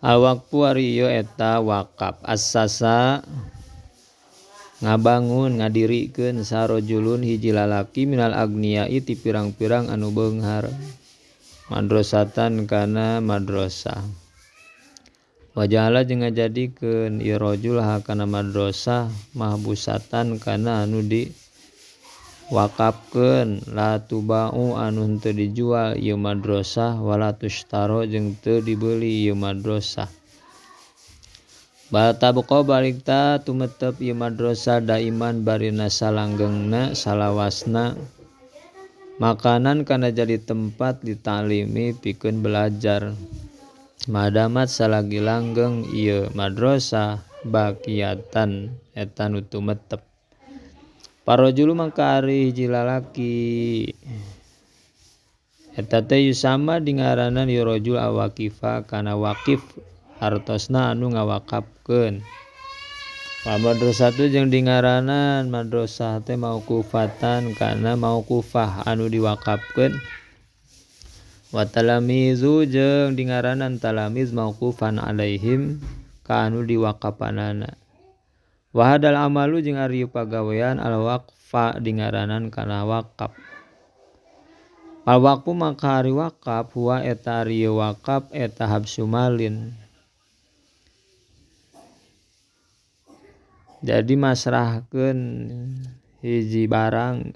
Al-waqfu ari ieu eta wakaf. As-sasa ngabangun ngadirikeun sarojulun hiji lalaki minal agniyai ti pirang-pirang anu beunghar madrasatan kana madrasah. Wajahala jeung ngajadikeun ieu rajul ha kana madrasah mahbusatan kana anu di wakafkeun la tubau anu henteu dijual ieu madrasah wala tushtaro jeung teu dibeli ieu madrasah. Bal tabqa balikta tumetep ieu madrasah daiman barina salanggengna salawasna makanan kana jadi tempat ditalimi pikeun belajar. Madamat salagi langgeng ieu madrasah baqiatan eta nu tumetep. Parajulu mangka ari hiji lalaki eta teh yusama dingaranan ieu rajul awaqifa kana waqif hartosna anu ngawakafkeun. Wa madrasatu jeung dingaranan madrasah teh mauqufatan kana mauqufah anu diwakafkeun. Wa talamizu jeung dingaranan talamiz mauqufan alaihim ka anu diwakafanana. Wa hadal amalu jeung ari pagawean al-waqfa dingaranan kana wakaf. Al-waqfu maka ari wakaf huwa eta ari wakaf eta habsu malin. Jadi masrahkeun hiji barang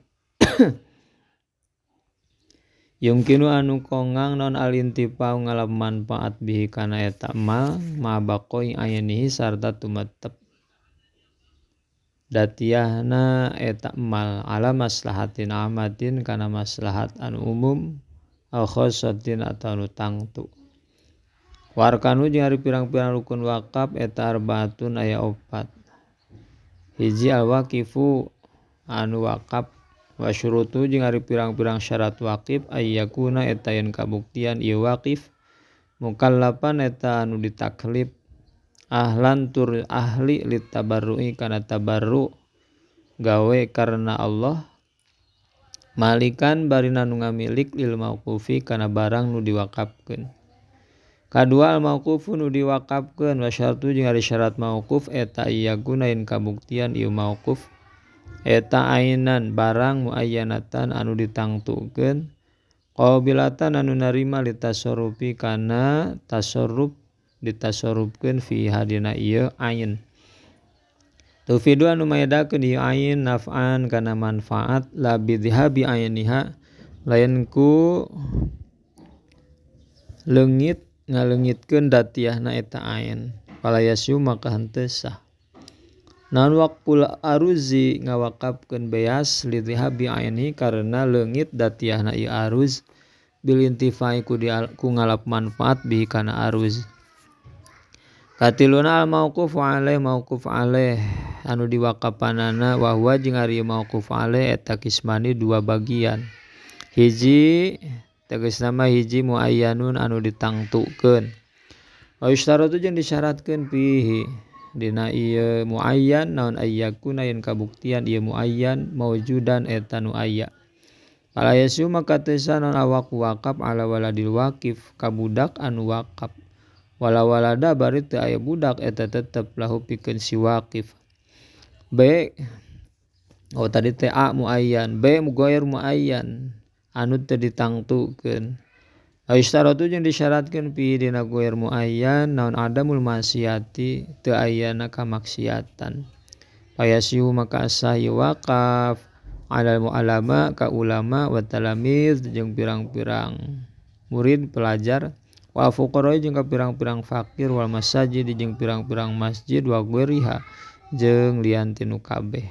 yumkinu anu kongang non alintifa ngalap manfaat bihi kana eta mal ma baqoi ayanihi sarta tumetep datiahna eta mal ala maslahatin amatin kana maslahat anu umum au khossatin atau anu tangtu. Warkanu jeung ari pirang-pirang rukun wakaf eta arbaatun aya 4. Hiji al-waqifu anu wakaf wa syurutu jeung ari pirang-pirang syarat waqif ayyakuna eta yen kabuktian ieu waqif mukallafan eta anu ditaklif ahlan tur ahli litabarru'i kana tabarru gawe karena Allah malikan barina nu ngamilik lil mauqufi kana barang nu diwakafkeun. Kadua al-mauqufu nu diwakafkeun wa syartu jeung ari syarat mauquf eta iyyakuna yen kabuktian ieu mauquf eta ainan barang muayyanatan anu ditangtukeun qabilatan anu narima litasarrufi kana tasarruf ditasarrufkeun fi hadina ieu ain. Tufidu anu maedakeun ieu ain naf'an kana manfaat la bidhabi ainiha lain ku leungit ngaleungitkeun datiahna eta ain. Falayasyu maka henteu sah. Naon waqful aruzi ngawakafkeun beas lidhabi aini karena leungit datiahna ieu aruz bil intifai ku ngalap manfaat bihi kana aruz. Katiluna al mauquf alaih mauquf alaih anu diwakafanana wa huwa jeung ari mauquf alaih eta kismani 2 bagian. Hiji tegasna mah hiji muayyanun anu ditangtukeun. Wa yustaratu jeung disyaratkeun fihi dina ieu muayyan naon ayyakuna yen kabuktian ieu muayyan maujudan eta nu aya. Fala yasu maka teu sah naon awak wakaf ala waladil waqif ka budak anu wakaf. Wala walada bari teu aya budak eta tetep lahu pikeun si waqif. B tadi teh A muayyan, B mughayr muayyan anu teu ditangtukeun. Aistaratu jeung disyaratkeun fi dina ghair muayyan naon adamul maksiati teu ayana kamaksiatan. Fayasihu maka sah wakaf alal mu'allama ka ulama wa talamiz jeung pirang-pirang murid pelajar wa fuqara jeung ka pirang-pirang fakir wal masajid jeung pirang-pirang masjid wa ghairiha jeung lian tinu kabeh.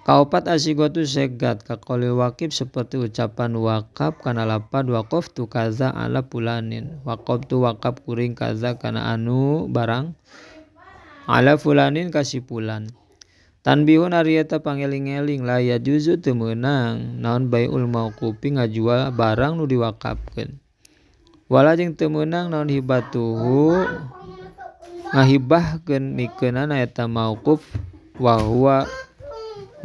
Kaopat asigatu segat ka qaulil waqif seperti ucapan wakaf kana lapad waqaftu kaza ala fulanin. Waqaftu wakaf kuring kaza kana anu barang ala fulanin ka si fulan. Tanbihun ari eta pangeling-eling la yajuzu teu meunang naon baiul mauqufi ngajual barang nu diwakafkeun. Wala jeung teu meunang naon hibatuhu ngahibahkeun mikeunana eta mauquf wa huwa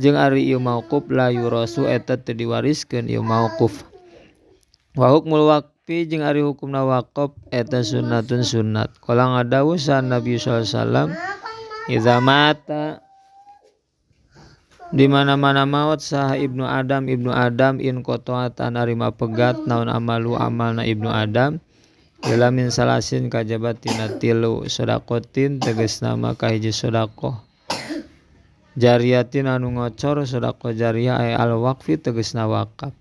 jeung ari ieu mauquf la yurasu eta teu diwariskeun ieu mauquf. Wa hukmul waqfi jeung ari hukumna waqaf eta sunnatun sunnat. Qala ngadawu sahan Nabi sallallahu alaihi wasallam iza mata di mana-mana maut saha ibnu Adam in qatoatan ari mapegat naon amalu amalna ibnu Adam ila min salasin kajabat tina 3 sedaqatin tegasna mah kahiji sedaqah jariyatin anu ngocor sedaqah jariyah ay al waqfi tegasna wakaf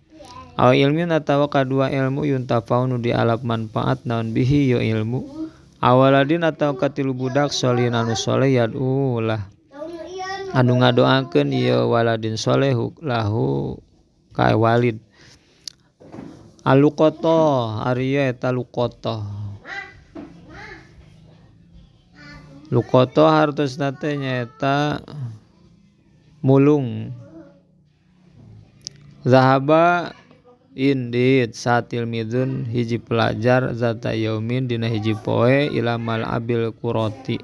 aw ilmin atawa kadua ilmu yuntafau nu dialap manfaat naon bihi yo ilmu awaladin atawa katilu budak solihin anu soleh yad'u lah anu ngadoakeun ieu waladin solehu lahu ka walid aluqoto ari eta luqoto hartosna teh nyaeta mulung zahaba indit satil midun hiji pelajar zata yaumin dina hiji poe ila mal abil kuroti